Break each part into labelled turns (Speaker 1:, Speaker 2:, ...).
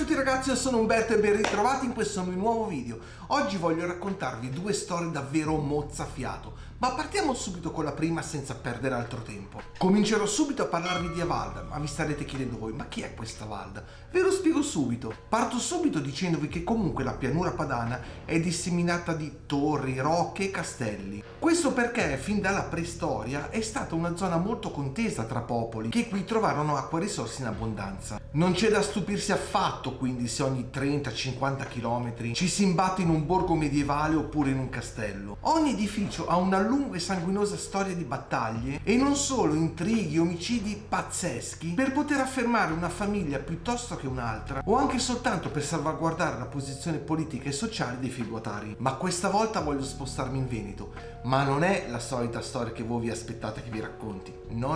Speaker 1: tutti ragazzi, io sono Umberto e ben ritrovati in questo mio nuovo video. Oggi voglio raccontarvi due storie davvero mozzafiato, ma partiamo subito con la prima senza perdere altro tempo. Comincerò subito a parlarvi di Avalda, ma vi starete chiedendo voi, ma chi è questa Avalda? Ve lo spiego subito. Parto subito dicendovi che comunque la pianura padana è disseminata di torri, rocche e castelli. Questo perché fin dalla preistoria è stata una zona molto contesa tra popoli che qui trovarono acqua e risorse in abbondanza. Non c'è da stupirsi affatto quindi se ogni 30-50 km ci si imbatte in un borgo medievale oppure in un castello. Ogni edificio ha una lunga e sanguinosa storia di battaglie e non solo intrighi, omicidi pazzeschi per poter affermare una famiglia piuttosto che un'altra o anche soltanto per salvaguardare la posizione politica e sociale dei feudatari. Ma questa volta voglio spostarmi in Veneto, ma non è la solita storia che voi vi aspettate che vi racconti. No,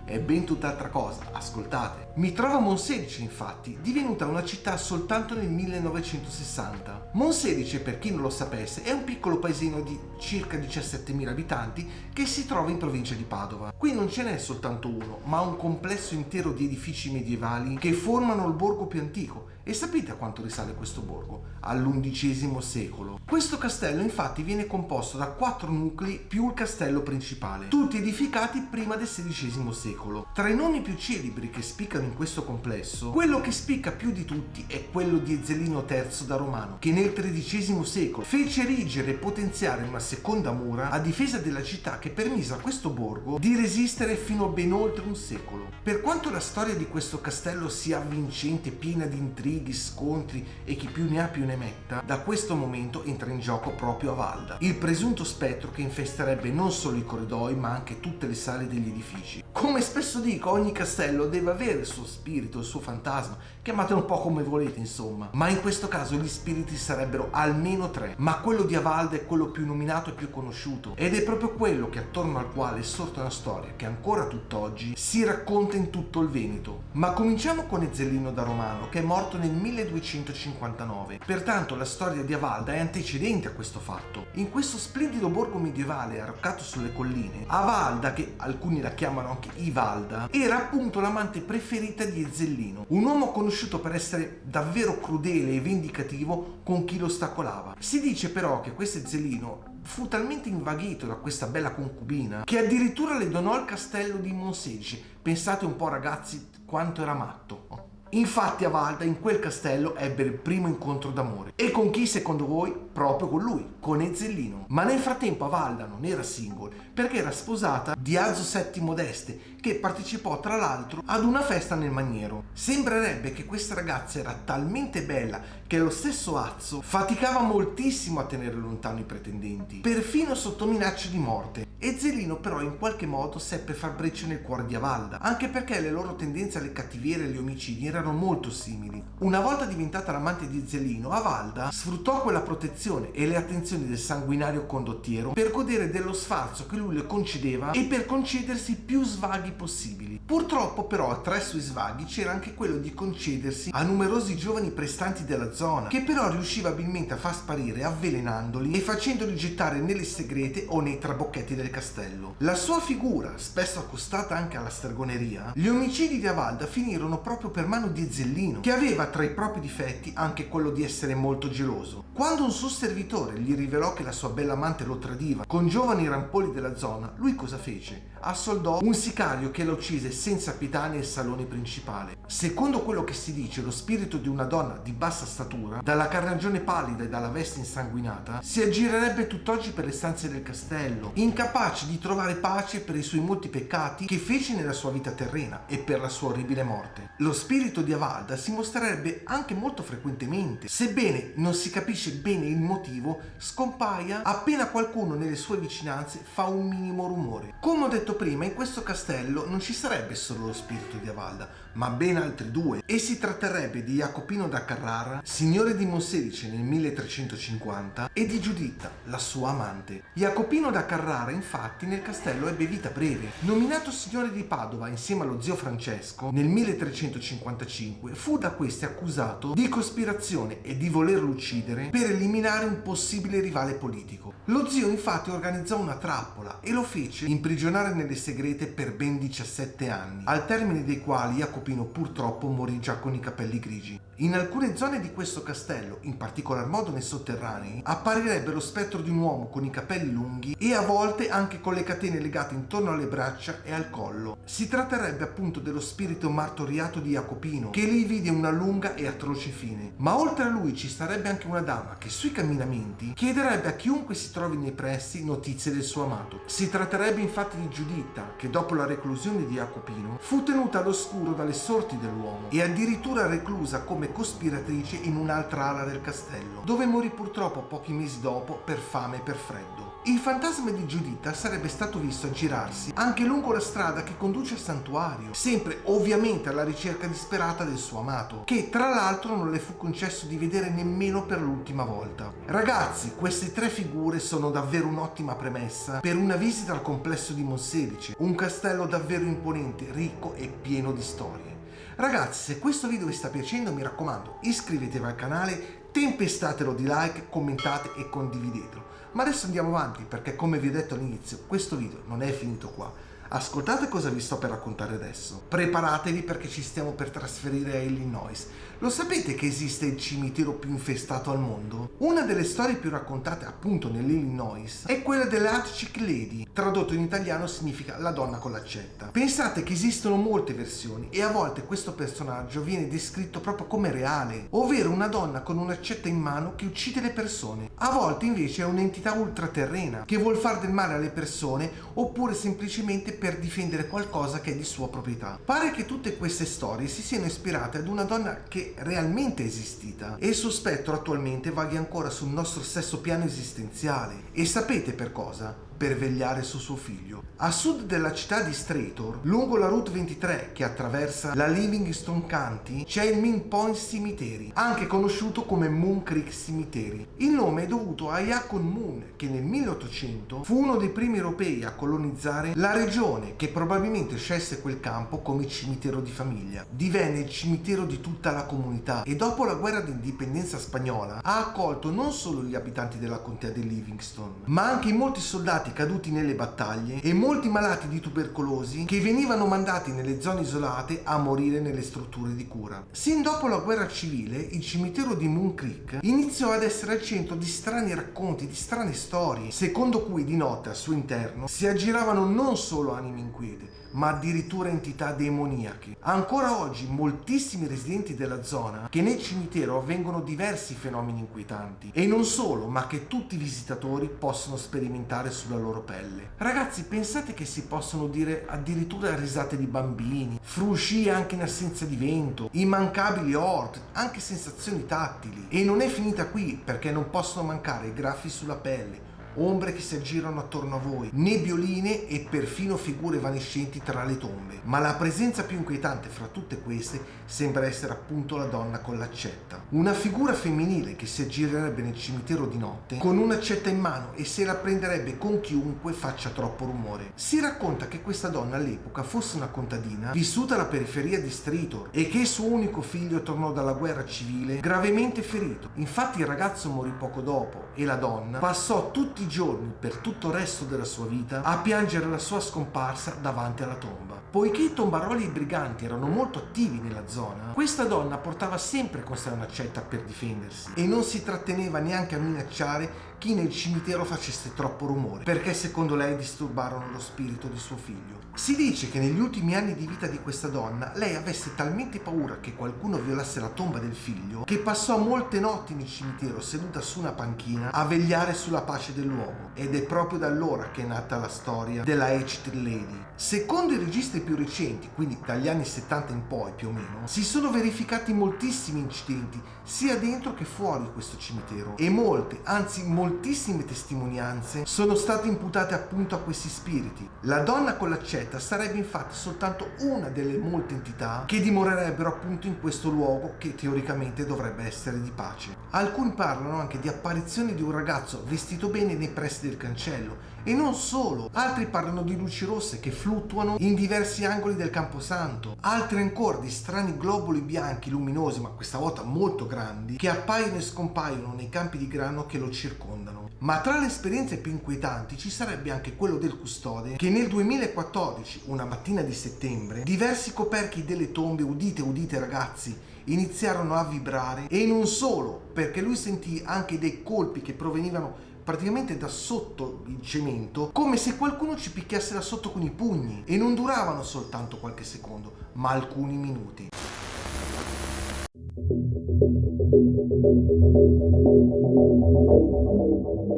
Speaker 1: è ben tutt'altra cosa, ascoltate. Mi trovo a Monselice infatti, divenuta una città soltanto nel 1960. Monselice, per chi non lo sapesse, è un piccolo paesino di circa 17.000 abitanti che si trova in provincia di Padova. Qui non ce n'è soltanto uno, ma un complesso intero di edifici medievali che formano il borgo più antico. E sapete a quanto risale questo borgo? All'11° secolo. Questo castello infatti viene composto da 4 nuclei più il castello principale, tutti edificati prima del XVI secolo. Tra i nomi più celebri che spiccano in questo complesso, quello che spicca più di tutti è quello di Ezzelino III da Romano, che nel XIII secolo fece erigere e potenziare una seconda mura a difesa della città che permise a questo borgo di resistere fino a ben oltre un secolo. Per quanto la storia di questo castello sia avvincente, piena di intrighi, scontri e chi più ne ha più ne metta, da questo momento entra in gioco proprio Avalda, il presunto spettro che infesterebbe non solo i corridoi ma anche tutte le sale degli edifici. Come spesso dico, ogni castello deve avere il suo spirito, il suo fantasma, chiamatelo un po' come volete insomma, ma in questo caso gli spiriti sarebbero almeno 3, ma quello di Avalda è quello più nominato e più conosciuto ed è proprio quello che attorno al quale è sorta una storia che ancora tutt'oggi si racconta in tutto il Veneto. Ma cominciamo con Ezzelino da Romano, che è morto nel 1259, pertanto la storia di Avalda è antecedente a questo fatto. In questo splendido borgo medievale arroccato sulle colline, Avalda, che alcuni la chiamano anche Ivalda, era appunto l'amante preferita di Ezzelino, un uomo conosciuto per essere davvero crudele e vendicativo con chi lo ostacolava. Si dice però che questo Ezzelino fu talmente invaghito da questa bella concubina che addirittura le donò il castello di Monselice. Pensate un po' ragazzi quanto era matto. Infatti Avalda in quel castello ebbe il primo incontro d'amore. E con chi secondo voi? Proprio con lui, con Ezzelino. Ma nel frattempo Avalda non era single perché era sposata di Azzo VII d'Este, che partecipò tra l'altro ad una festa nel maniero. Sembrerebbe che questa ragazza era talmente bella che lo stesso Azzo faticava moltissimo a tenere lontano i pretendenti, perfino sotto minaccia di morte. Ezzelino però in qualche modo seppe far breccia nel cuore di Avalda, anche perché le loro tendenze alle cattiverie e agli omicidi erano molto simili. Una volta diventata l'amante di Ezzelino, Avalda sfruttò quella protezione e le attenzioni del sanguinario condottiero per godere dello sfarzo che lui le concedeva e per concedersi più svaghi possibili. Purtroppo però tra i suoi svaghi c'era anche quello di concedersi a numerosi giovani prestanti della zona, che però riusciva abilmente a far sparire avvelenandoli e facendoli gettare nelle segrete o nei trabocchetti del castello. La sua figura, spesso accostata anche alla stregoneria, gli omicidi di Avalda finirono proprio per mano di Ezzelino, che aveva tra i propri difetti anche quello di essere molto geloso. Quando un suo servitore gli rivelò che la sua bella amante lo tradiva con giovani rampolli della zona, lui cosa fece? Assoldò un sicario che la uccise senza pietà nel salone principale. Secondo quello che si dice, lo spirito di una donna di bassa statura, dalla carnagione pallida e dalla veste insanguinata, si aggirerebbe tutt'oggi per le stanze del castello, incapace di trovare pace per i suoi molti peccati che fece nella sua vita terrena e per la sua orribile morte. Lo spirito di Avalda si mostrerebbe anche molto frequentemente, sebbene non si capisce bene il motivo, scompaia appena qualcuno nelle sue vicinanze fa un minimo rumore. Come ho detto prima, in questo castello non ci sarebbe solo lo spirito di Avalda, ma ben altri due, e si tratterebbe di Jacopino da Carrara, signore di Monselice nel 1350, e di Giuditta, la sua amante. Jacopino da Carrara infatti nel castello ebbe vita breve. Nominato signore di Padova insieme allo zio Francesco nel 1355, fu da questi accusato di cospirazione e di volerlo uccidere per eliminare un possibile rivale politico. Lo zio infatti organizzò una trappola e lo fece imprigionare nelle segrete per ben 17 anni, al termine dei quali Jacopino Jacopino purtroppo morì già con i capelli grigi. In alcune zone di questo castello, in particolar modo nei sotterranei, apparirebbe lo spettro di un uomo con i capelli lunghi e a volte anche con le catene legate intorno alle braccia e al collo. Si tratterebbe appunto dello spirito martoriato di Jacopino, che lì vide una lunga e atroce fine. Ma oltre a lui ci sarebbe anche una dama che sui camminamenti chiederebbe a chiunque si trovi nei pressi notizie del suo amato. Si tratterebbe infatti di Giuditta, che dopo la reclusione di Jacopino fu tenuta all'oscuro dalle sorti dell'uomo e addirittura reclusa come cospiratrice in un'altra ala del castello, dove morì purtroppo pochi mesi dopo per fame e per freddo. Il fantasma di Giuditta sarebbe stato visto aggirarsi anche lungo la strada che conduce al santuario, sempre ovviamente alla ricerca disperata del suo amato, che tra l'altro non le fu concesso di vedere nemmeno per l'ultima volta. Ragazzi, queste tre figure sono davvero un'ottima premessa per una visita al complesso di Monselice, un castello davvero imponente, ricco e pieno di storie. Ragazzi, se questo video vi sta piacendo, mi raccomando, iscrivetevi al canale, tempestatelo di like, commentate e condividetelo. Ma adesso andiamo avanti perché, come vi ho detto all'inizio, questo video non è finito qua. Ascoltate cosa vi sto per raccontare adesso. Preparatevi perché ci stiamo per trasferire a Illinois. Lo sapete che esiste il cimitero più infestato al mondo? Una delle storie più raccontate appunto nell'Illinois è quella della Hatchick Lady, tradotto in italiano significa la donna con l'accetta. Pensate che esistono molte versioni e a volte questo personaggio viene descritto proprio come reale, ovvero una donna con un'accetta in mano che uccide le persone. A volte invece è un'entità ultraterrena che vuol far del male alle persone oppure semplicemente per difendere qualcosa che è di sua proprietà. Pare che tutte queste storie si siano ispirate ad una donna che realmente è esistita e il suo spettro attualmente vaghi ancora sul nostro stesso piano esistenziale. E sapete per cosa? Per vegliare su suo figlio. A sud della città di Strathor, lungo la Route 23 che attraversa la Livingston County, c'è il Moon Point Cemetery, anche conosciuto come Moon Creek Cemetery. Il nome è dovuto a Jacob Moon, che nel 1800 fu uno dei primi europei a colonizzare la regione, che probabilmente scelse quel campo come cimitero di famiglia. Divenne il cimitero di tutta la comunità e dopo la guerra d'indipendenza spagnola ha accolto non solo gli abitanti della contea di Livingston, ma anche i molti soldati caduti nelle battaglie e molti malati di tubercolosi che venivano mandati nelle zone isolate a morire nelle strutture di cura. Sin dopo la guerra civile, il cimitero di Moon Creek iniziò ad essere al centro di strani racconti, di strane storie, secondo cui di notte al suo interno si aggiravano non solo anime inquiete, ma addirittura entità demoniache. Ancora oggi moltissimi residenti della zona che nel cimitero avvengono diversi fenomeni inquietanti e non solo, ma che tutti i visitatori possono sperimentare sulla loro pelle. Ragazzi, pensate che si possono dire addirittura risate di bambini, frusci anche in assenza di vento, immancabili orti, anche sensazioni tattili. E non è finita qui, perché non possono mancare graffi sulla pelle, ombre che si aggirano attorno a voi, nebbioline e perfino figure evanescenti tra le tombe. Ma la presenza più inquietante fra tutte queste sembra essere appunto la donna con l'accetta. Una figura femminile che si aggirerebbe nel cimitero di notte con un'accetta in mano e se la prenderebbe con chiunque faccia troppo rumore. Si racconta che questa donna all'epoca fosse una contadina vissuta alla periferia di Strathor e che il suo unico figlio tornò dalla guerra civile gravemente ferito. Infatti il ragazzo morì poco dopo e la donna passò tutti i giorni per tutto il resto della sua vita a piangere la sua scomparsa davanti alla tomba. Poiché i tombaroli e i briganti erano molto attivi nella zona, questa donna portava sempre con sé un'accetta per difendersi e non si tratteneva neanche a minacciare chi nel cimitero facesse troppo rumore, perché secondo lei disturbarono lo spirito di suo figlio. Si dice che negli ultimi anni di vita di questa donna lei avesse talmente paura che qualcuno violasse la tomba del figlio che passò molte notti nel cimitero seduta su una panchina a vegliare sulla pace dell'uomo, ed è proprio da allora che è nata la storia della Hatchick Lady. Secondo i registri più recenti, quindi dagli anni 70 in poi più o meno, si sono verificati moltissimi incidenti sia dentro che fuori questo cimitero e molte, anzi moltissime testimonianze sono state imputate appunto a questi spiriti. La donna con l'accetta sarebbe infatti soltanto una delle molte entità che dimorerebbero appunto in questo luogo che teoricamente dovrebbe essere di pace. Alcuni parlano anche di apparizioni di un ragazzo vestito bene nei pressi del cancello e non solo, altri parlano di luci rosse che fluttuano in diversi angoli del camposanto, altri ancora di strani globuli bianchi luminosi, ma questa volta molto grandi, che appaiono e scompaiono nei campi di grano che lo circondano. Ma tra le esperienze più inquietanti ci sarebbe anche quello del custode, che nel 2014, una mattina di settembre, diversi coperchi delle tombe, udite ragazzi, iniziarono a vibrare, e non solo, perché lui sentì anche dei colpi che provenivano praticamente da sotto il cemento, come se qualcuno ci picchiasse da sotto con i pugni, e non duravano soltanto qualche secondo, ma alcuni minuti.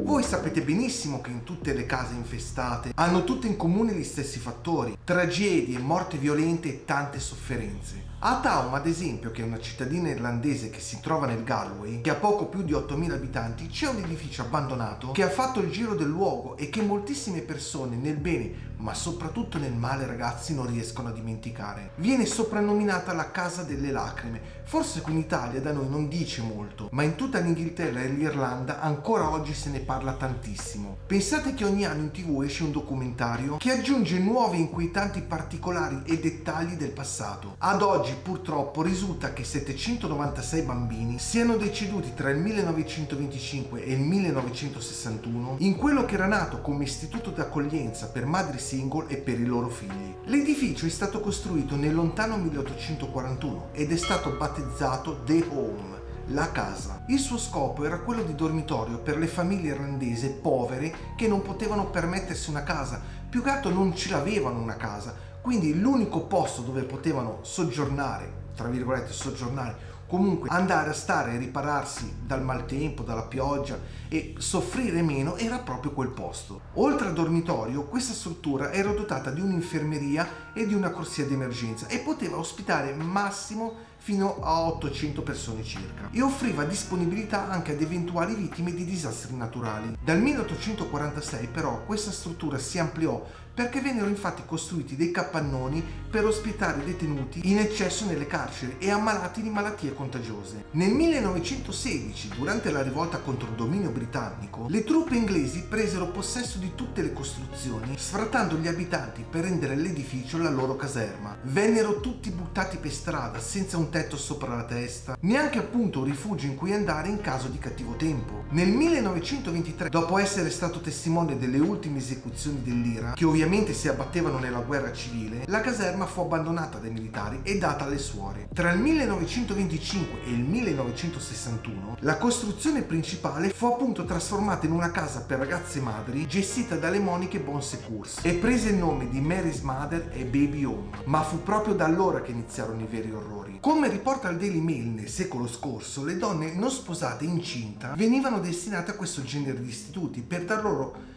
Speaker 1: Voi sapete benissimo che in tutte le case infestate hanno tutte in comune gli stessi fattori: tragedie, morte violente e tante sofferenze. A Town, ad esempio, che è una cittadina irlandese che si trova nel Galway, che ha poco più di 8.000 abitanti, c'è un edificio abbandonato che ha fatto il giro del luogo e che moltissime persone, nel bene ma soprattutto nel male, ragazzi, non riescono a dimenticare. Viene soprannominata la Casa delle Lacrime. Forse qui in Italia da noi non dice molto, ma in tutta l'Inghilterra e l'Irlanda ancora oggi se ne parla tantissimo. Pensate che ogni anno in TV esce un documentario che aggiunge nuovi inquietanti particolari e dettagli del passato. Ad oggi purtroppo risulta che 796 bambini siano deceduti tra il 1925 e il 1961 in quello che era nato come istituto d'accoglienza per madri single e per i loro figli. L'edificio è stato costruito nel lontano 1841 ed è stato battezzato The Home, la casa. Il suo scopo era quello di dormitorio per le famiglie irlandesi povere che non potevano permettersi una casa, più che altro non ce l'avevano una casa, quindi l'unico posto dove potevano soggiornare, tra virgolette soggiornare, comunque andare a stare e ripararsi dal maltempo, dalla pioggia e soffrire meno, era proprio quel posto. Oltre al dormitorio, questa struttura era dotata di un'infermeria e di una corsia d'emergenza e poteva ospitare massimo fino a 800 persone circa, e offriva disponibilità anche ad eventuali vittime di disastri naturali. Dal 1846 però questa struttura si ampliò perché vennero infatti costruiti dei capannoni per ospitare detenuti in eccesso nelle carceri e ammalati di malattie contagiose. Nel 1916, durante la rivolta contro il dominio britannico, le truppe inglesi presero possesso di tutte le costruzioni, sfrattando gli abitanti per rendere l'edificio la loro caserma. Vennero tutti buttati per strada senza un tetto sopra la testa, neanche appunto un rifugio in cui andare in caso di cattivo tempo. Nel 1923, dopo essere stato testimone delle ultime esecuzioni dell'IRA, che ovviamente si abbattevano nella guerra civile, la caserma fu abbandonata dai militari e data alle suore. Tra il 1925 e il 1961 la costruzione principale fu appunto trasformata in una casa per ragazze madri gestita dalle monache Bon Secours e prese il nome di Mary's Mother e Baby Home. Ma fu proprio da allora che iniziarono i veri orrori. Come riporta il Daily Mail nel secolo scorso, le donne non sposate incinta venivano destinate a questo genere di istituti per dar loro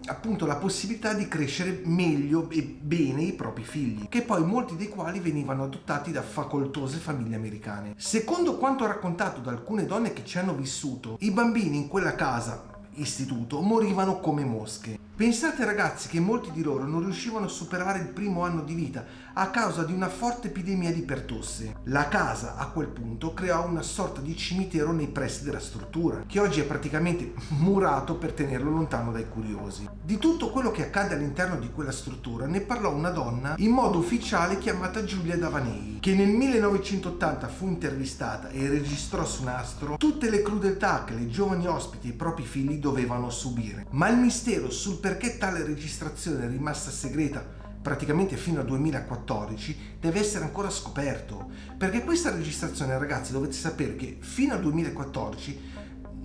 Speaker 1: appunto la possibilità di crescere meglio e bene i propri figli, che poi molti dei quali venivano adottati da facoltose famiglie americane. Secondo quanto raccontato da alcune donne che ci hanno vissuto, i bambini in quella casa istituto morivano come mosche. Pensate ragazzi che molti di loro non riuscivano a superare il primo anno di vita a causa di una forte epidemia di pertosse. La casa a quel punto creò una sorta di cimitero nei pressi della struttura, che oggi è praticamente murato per tenerlo lontano dai curiosi. Di tutto quello che accade all'interno di quella struttura ne parlò una donna in modo ufficiale chiamata Giulia Davanei, che nel 1980 fu intervistata e registrò su nastro tutte le crudeltà che le giovani ospiti e i propri figli dovevano subire. Ma il mistero sul perché tale registrazione è rimasta segreta praticamente fino al 2014 deve essere ancora scoperto, perché questa registrazione, ragazzi, dovete sapere che fino al 2014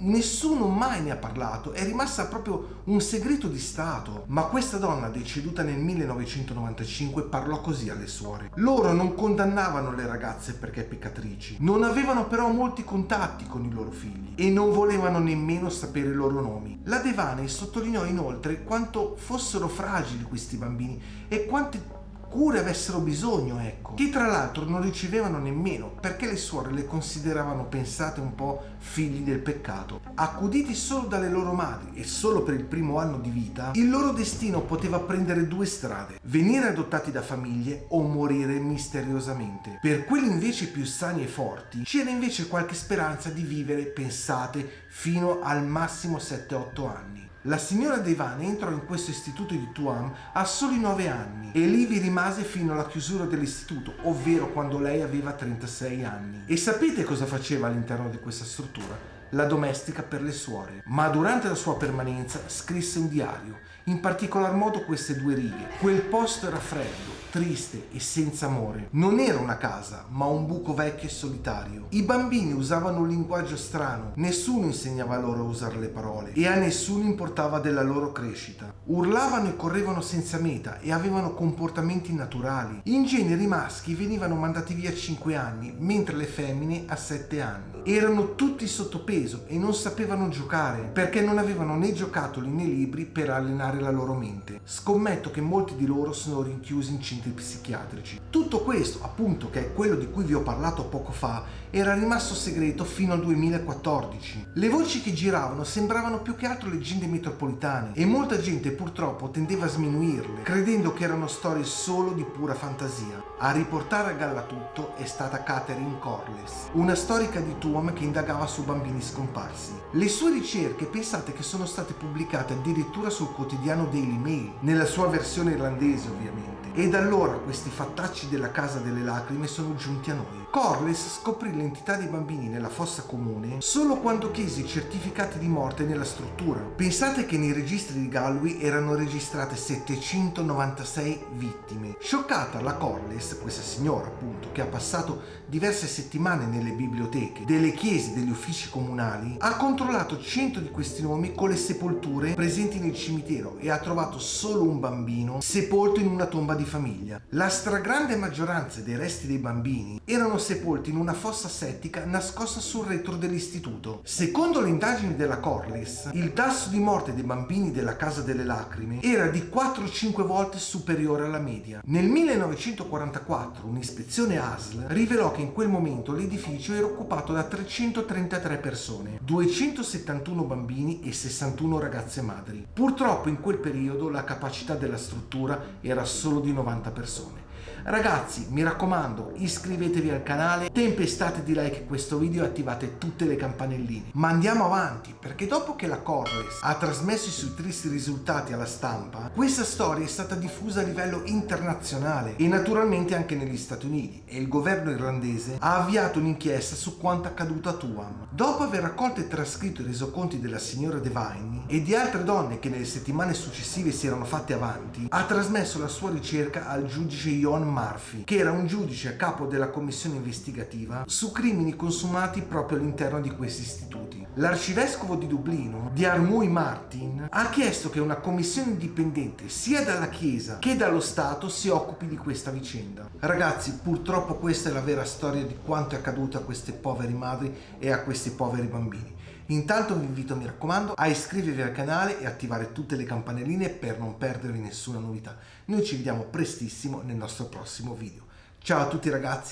Speaker 1: nessuno mai ne ha parlato, è rimasta proprio un segreto di stato. Ma questa donna, deceduta nel 1995, parlò così alle suore. Loro non condannavano le ragazze perché peccatrici, non avevano però molti contatti con i loro figli e non volevano nemmeno sapere i loro nomi. La Devaney sottolineò inoltre quanto fossero fragili questi bambini e quante cure avessero bisogno, ecco, che tra l'altro non ricevevano nemmeno, perché le suore le consideravano, pensate un po', figli del peccato. Accuditi solo dalle loro madri e solo per il primo anno di vita, il loro destino poteva prendere due strade: venire adottati da famiglie o morire misteriosamente. Per quelli invece più sani e forti c'era invece qualche speranza di vivere, pensate, fino al massimo 7-8 anni. La signora Devaney entrò in questo istituto di Tuam a soli 9 anni e lì vi rimase fino alla chiusura dell'istituto, ovvero quando lei aveva 36 anni. E sapete cosa faceva all'interno di questa struttura? la domestica per le suore. Ma durante la sua permanenza scrisse un diario, in particolar modo queste 2 righe. Quel posto era freddo, triste e senza amore. Non era una casa, ma un buco vecchio e solitario. I bambini usavano un linguaggio strano, nessuno insegnava loro a usare le parole e a nessuno importava della loro crescita. Urlavano e correvano senza meta e avevano comportamenti naturali. In genere i maschi venivano mandati via a 5 anni, mentre le femmine a 7 anni. Erano tutti sottopeso e non sapevano giocare perché non avevano né giocattoli né libri per allenare la loro mente. Scommetto che molti di loro sono rinchiusi in centri psichiatrici. Tutto questo, appunto, che è quello di cui vi ho parlato poco fa, era rimasto segreto fino al 2014. Le voci che giravano sembravano più che altro leggende metropolitane e molta gente purtroppo tendeva a sminuirle, credendo che erano storie solo di pura fantasia. A riportare a galla tutto è stata Catherine Corless, una storica di Tuam che indagava su bambini scomparsi. Le sue ricerche pensate che sono state pubblicate addirittura sul quotidiano Daily Mail, nella sua versione irlandese ovviamente. E da allora questi fattacci della Casa delle Lacrime sono giunti a noi. Corless scoprì l'entità dei bambini nella fossa comune solo quando chiese i certificati di morte nella struttura. Pensate che nei registri di Galway erano registrate 796 vittime. Scioccata, la Corless, questa signora appunto, che ha passato diverse settimane nelle biblioteche, delle chiese, degli uffici comunali, ha controllato 100 di questi nomi con le sepolture presenti nel cimitero e ha trovato solo un bambino sepolto in una tomba di famiglia. La stragrande maggioranza dei resti dei bambini erano sepolti in una fossa settica nascosta sul retro dell'istituto. Secondo le indagini della Corless, il tasso di morte dei bambini della Casa delle Lacrime era di 4-5 volte superiore alla media. Nel 1944 un'ispezione ASL rivelò che in quel momento l'edificio era occupato da 333 persone, 271 bambini e 61 ragazze madri. Purtroppo in quel periodo la capacità della struttura era solo di 90 persone. Ragazzi, mi raccomando, iscrivetevi al canale, tempestate di like questo video e attivate tutte le campanelline. Ma andiamo avanti, perché dopo che la Corless ha trasmesso i suoi tristi risultati alla stampa, questa storia è stata diffusa a livello internazionale e naturalmente anche negli Stati Uniti, e il governo irlandese ha avviato un'inchiesta su quanto accaduto a Tuam. Dopo aver raccolto e trascritto i resoconti della signora Devine e di altre donne che nelle settimane successive si erano fatte avanti, ha trasmesso la sua ricerca al giudice John Murphy, che era un giudice a capo della commissione investigativa su crimini consumati proprio all'interno di questi istituti. L'arcivescovo di Dublino, Diarmuid Martin, ha chiesto che una commissione indipendente sia dalla Chiesa che dallo Stato si occupi di questa vicenda. Ragazzi, purtroppo questa è la vera storia di quanto è accaduto a queste povere madri e a questi poveri bambini. Intanto vi invito, mi raccomando, a iscrivervi al canale e attivare tutte le campanelline per non perdervi nessuna novità. Noi ci vediamo prestissimo nel nostro prossimo video. Ciao a tutti ragazzi!